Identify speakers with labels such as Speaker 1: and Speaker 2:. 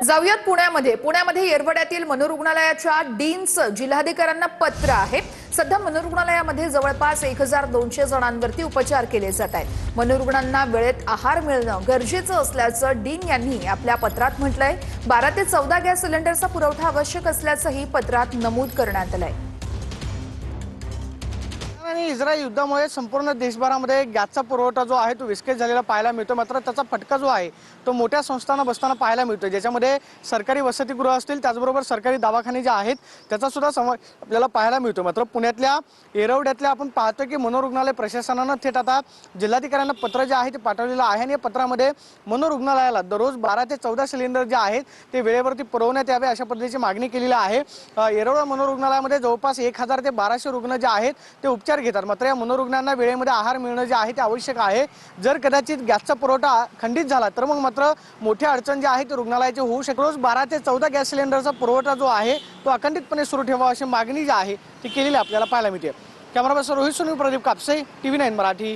Speaker 1: जाऊयात पुण्यामध्ये येरवड्यातील मनोरुग्णालयाच्या डीनचं जिल्हाधिकाऱ्यांना पत्र आहे। सध्या मनोरुग्णालयामध्ये जवळपास 1200 जणांवरती उपचार केले जात आहेत। मनोरुग्णांना वेळेत आहार मिळणं गरजेचं असल्याचं डीन यांनी आपल्या पत्रात म्हटलंय। 12 ते 14 गॅस सिलेंडरचा पुरवठा आवश्यक असल्याचंही पत्रात नमूद करण्यात आलंय।
Speaker 2: आणि इस्रायल युद्धामुळे संपूर्ण देशभरामध्ये गॅसचा पुरवठा जो आहे तो विस्कळीत झालेला पाहायला मिळतो। मात्र त्याचा फटका जो आहे तो मोठ्या संस्थांना बसताना पाहायला मिळतो, ज्याच्यामध्ये सरकारी वसतिगृह असतील, त्याचबरोबर सरकारी दवाखाने जे आहेत त्याचा सुद्धा आपल्याला पाहायला मिळतो। मात्र पुण्यातल्या येरवड्यातल्या आपण पाहतो की मनोरुग्णालय प्रशासनानं थेट आता जिल्हाधिकाऱ्यांना पत्र जे आहे ते पाठवलेलं आहे आणि या पत्रामध्ये मनोरुग्णालयाला दररोज 12 ते 14 सिलेंडर जे आहेत ते वेळेवरती पुरवण्यात यावे अशा पद्धतीची मागणी केलेली आहे। येरवडा मनोरुग्णालयामध्ये जवळपास 1000 ते 1200 रुग्ण जे आहेत ते उपचार घेतात। मात्र या मनोरुग्णांना वेळेमध्ये आहार मिळणं जे आहे ते आवश्यक आहे। जर कदाचित गॅसचा पुरवठा खंडित झाला तर मग मात्र मोठ्या अडचण जे आहे ते रुग्णालयाचे होऊ शकते। रोज 12 ते 14 गॅस सिलेंडरचा पुरवठा जो आहे तो अखंडितपणे सुरू ठेवावा अशी मागणी जी आहे ती केलेली आपल्याला पाहायला मिळते। Camera person Rohit Soni, Pradeep Kapse, TV9 Marathi.